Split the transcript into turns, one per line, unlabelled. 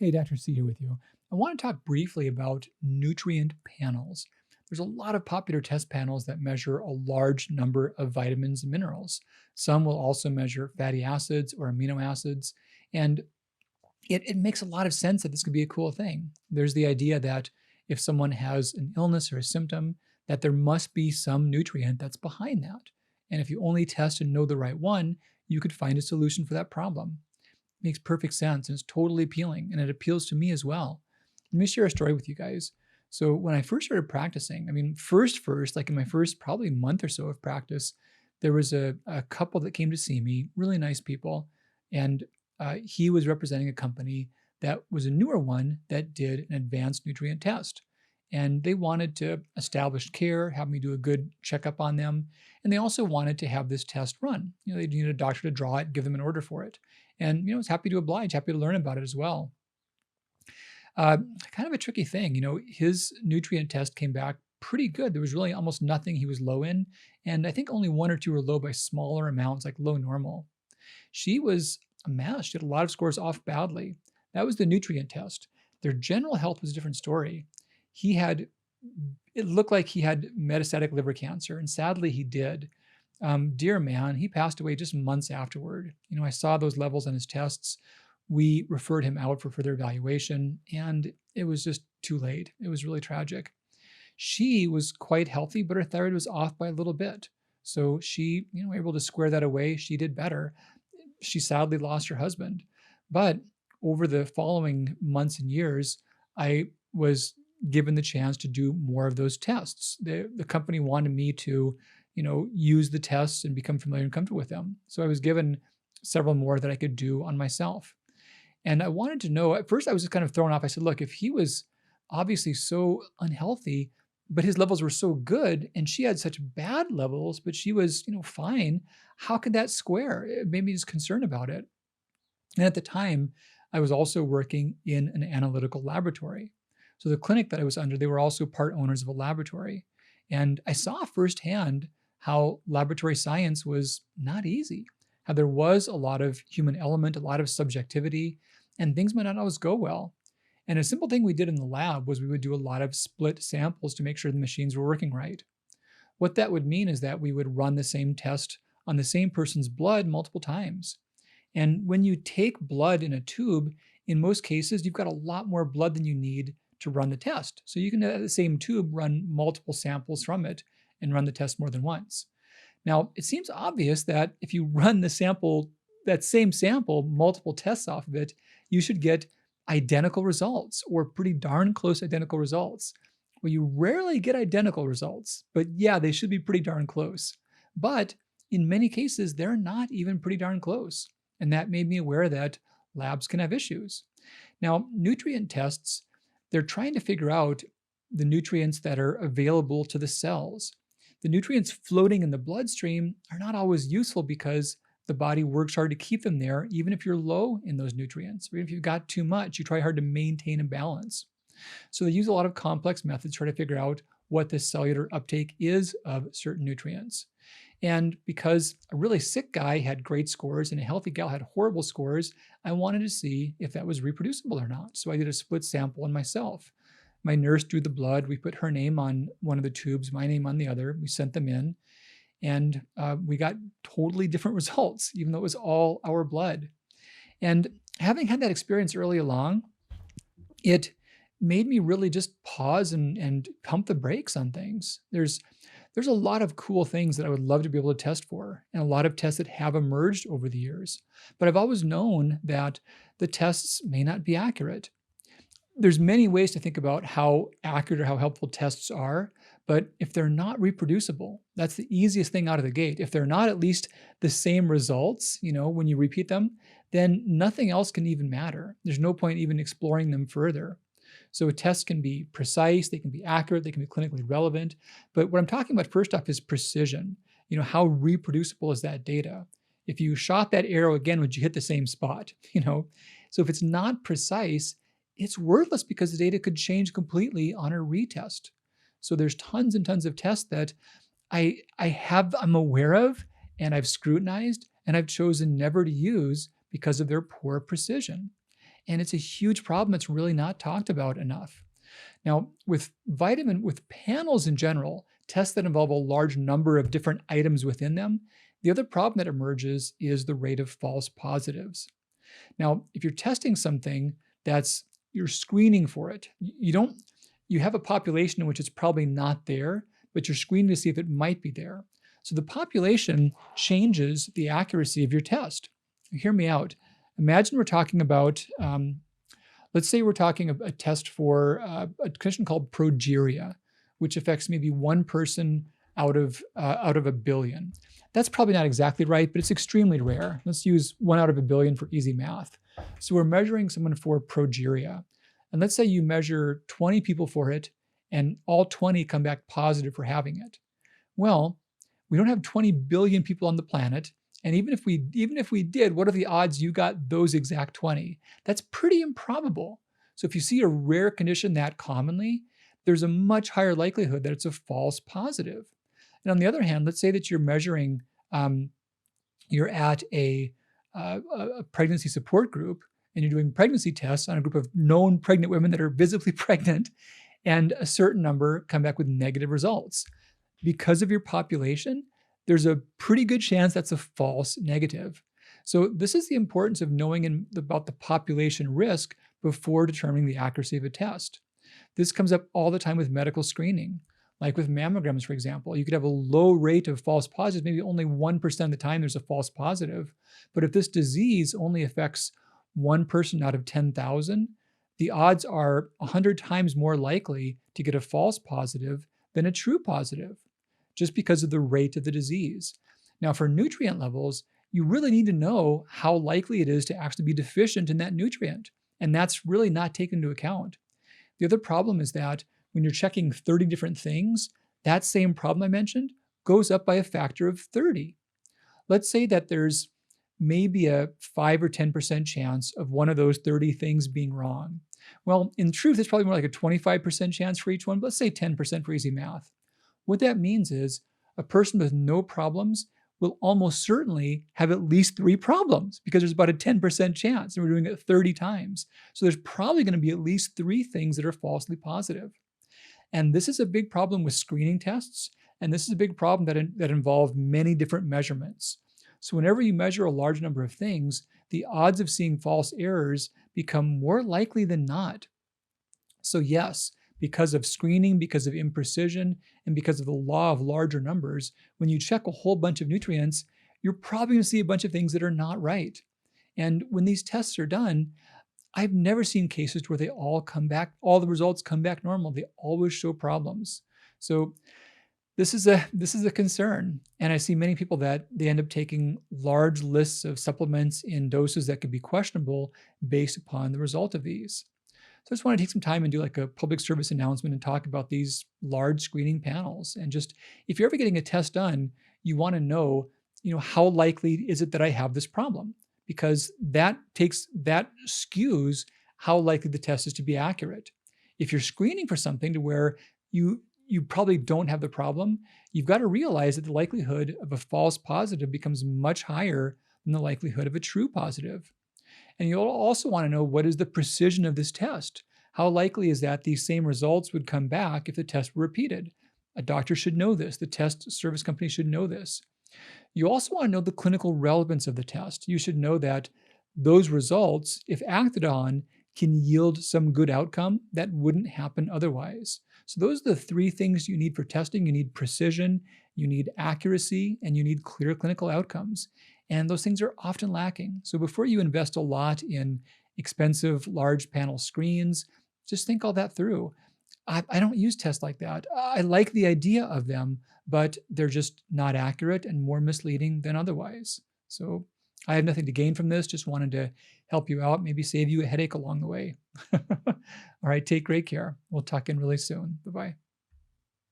Hey, Dr. C here with you. I want to talk briefly about nutrient panels. There's a lot of popular test panels that measure a large number of vitamins and minerals. Some will also measure fatty acids or amino acids. And it makes a lot of sense that this could be a cool thing. There's the idea that if someone has an illness or a symptom, that there must be some nutrient that's behind that. And if you only test and know the right one, you could find a solution for that problem. Makes perfect sense and it's totally appealing, and it appeals to me as well. Let me share a story with you guys. So when I first started practicing, I mean, first, like in my first probably month or so of practice, there was a couple that came to see me, really nice people, and he was representing a company that was a newer one that did an advanced nutrient test. And they wanted to establish care, have me do a good checkup on them. And they also wanted to have this test run. They needed a doctor to draw it, give them an order for it. And, I was happy to oblige, happy to learn about it as well. Uh, Kind of a tricky thing. His nutrient test came back pretty good. There was really almost nothing he was low in. And I think only one or two were low by smaller amounts, like low normal. She was a mess. She had a lot of scores off badly. That was the nutrient test. Their general health was a different story. He had, it looked like he had metastatic liver cancer, and sadly he did. Dear man, he passed away just months afterward. I saw those levels on his tests. We referred him out for further evaluation, and it was just too late. It was really tragic. She was quite healthy, but her thyroid was off by a little bit. So she, able to square that away. She did better. She sadly lost her husband. But over the following months and years, I was given the chance to do more of those tests. The company wanted me to, use the tests and become familiar and comfortable with them. So I was given several more that I could do on myself. And I wanted to know, at first I was just kind of thrown off. I said, look, if he was obviously so unhealthy, but his levels were so good and she had such bad levels, but she was, fine, how could that square? It made me just concerned about it. And at the time, I was also working in an analytical laboratory. So the clinic that I was under, they were also part owners of a laboratory. And I saw firsthand how laboratory science was not easy, how there was a lot of human element, a lot of subjectivity, and things might not always go well. And a simple thing we did in the lab was we would do a lot of split samples to make sure the machines were working right. What that would mean is that we would run the same test on the same person's blood multiple times. And when you take blood in a tube, in most cases, you've got a lot more blood than you need to run the test. So you can, at the same tube, run multiple samples from it and run the test more than once. Now, it seems obvious that if you run that same sample, multiple tests off of it, you should get identical results or pretty darn close identical results. Well, you rarely get identical results, but yeah, they should be pretty darn close. But in many cases, they're not even pretty darn close. And that made me aware that labs can have issues. Now, nutrient tests, they're trying to figure out the nutrients that are available to the cells. The nutrients floating in the bloodstream are not always useful because the body works hard to keep them there, even if you're low in those nutrients. Or even if you've got too much, you try hard to maintain a balance. So they use a lot of complex methods to try to figure out what the cellular uptake is of certain nutrients. And because a really sick guy had great scores and a healthy gal had horrible scores, I wanted to see if that was reproducible or not. So I did a split sample on myself. My nurse drew the blood. We put her name on one of the tubes, my name on the other. We sent them in, and we got totally different results, even though it was all our blood. And having had that experience early along, it made me really just pause and pump the brakes on things. There's a lot of cool things that I would love to be able to test for, and a lot of tests that have emerged over the years. But I've always known that the tests may not be accurate. There's many ways to think about how accurate or how helpful tests are, but if they're not reproducible, that's the easiest thing out of the gate. If they're not at least the same results, when you repeat them, then nothing else can even matter. There's no point even exploring them further. So tests can be precise, they can be accurate, they can be clinically relevant. But what I'm talking about first off is precision. How reproducible is that data? If you shot that arrow again, would you hit the same spot? So if it's not precise, it's worthless because the data could change completely on a retest. So there's tons and tons of tests that I'm aware of and I've scrutinized and I've chosen never to use because of their poor precision. And it's a huge problem that's really not talked about enough. Now, with panels in general, tests that involve a large number of different items within them, the other problem that emerges is the rate of false positives. Now, if you're testing something that's you're screening for it, you have a population in which it's probably not there, but you're screening to see if it might be there. So the population changes the accuracy of your test. Hear me out. Imagine we're talking about, let's say we're talking a test for a condition called progeria, which affects maybe one person out of a billion. That's probably not exactly right, but it's extremely rare. Let's use 1 out of a billion for easy math. So we're measuring someone for progeria. And let's say you measure 20 people for it, and all 20 come back positive for having it. Well, we don't have 20 billion people on the planet. And even if we did, what are the odds you got those exact 20? That's pretty improbable. So if you see a rare condition that commonly, there's a much higher likelihood that it's a false positive. And on the other hand, let's say that you're measuring, you're at a pregnancy support group, and you're doing pregnancy tests on a group of known pregnant women that are visibly pregnant, and a certain number come back with negative results. Because of your population, there's a pretty good chance that's a false negative. So this is the importance of knowing about the population risk before determining the accuracy of a test. This comes up all the time with medical screening. Like with mammograms, for example, you could have a low rate of false positives, maybe only 1% of the time there's a false positive. But if this disease only affects one person out of 10,000, the odds are 100 times more likely to get a false positive than a true positive, just because of the rate of the disease. Now, for nutrient levels, you really need to know how likely it is to actually be deficient in that nutrient. And that's really not taken into account. The other problem is that when you're checking 30 different things, that same problem I mentioned goes up by a factor of 30. Let's say that there's maybe a 5 or 10% chance of one of those 30 things being wrong. Well, in truth, it's probably more like a 25% chance for each one, but let's say 10% for easy math. What that means is a person with no problems will almost certainly have at least 3 problems, because there's about a 10% chance, and we're doing it 30 times. So there's probably going to be at least 3 things that are falsely positive. And this is a big problem with screening tests, and this is a big problem that involve many different measurements. So whenever you measure a large number of things, the odds of seeing false errors become more likely than not. So yes, because of screening, because of imprecision, and because of the law of larger numbers, when you check a whole bunch of nutrients, you're probably going to see a bunch of things that are not right. And when these tests are done, I've never seen cases where they all the results come back normal. They always show problems. So this is a concern. And I see many people that they end up taking large lists of supplements in doses that could be questionable based upon the result of these. So I just want to take some time and do like a public service announcement and talk about these large screening panels. And just, if you're ever getting a test done, you want to know, how likely is it that I have this problem? Because that skews how likely the test is to be accurate. If you're screening for something to where you probably don't have the problem, you've got to realize that the likelihood of a false positive becomes much higher than the likelihood of a true positive. And you'll also want to know, what is the precision of this test? How likely is that these same results would come back if the test were repeated? A doctor should know this. The test service company should know this. You also want to know the clinical relevance of the test. You should know that those results, if acted on, can yield some good outcome that wouldn't happen otherwise. So those are the 3 things you need for testing. You need precision, you need accuracy, and you need clear clinical outcomes. And those things are often lacking. So before you invest a lot in expensive large panel screens, just think all that through. I don't use tests like that. I like the idea of them, but they're just not accurate and more misleading than otherwise. So I have nothing to gain from this. Just wanted to help you out, maybe save you a headache along the way. All right, take great care. We'll talk in really soon. Bye-bye.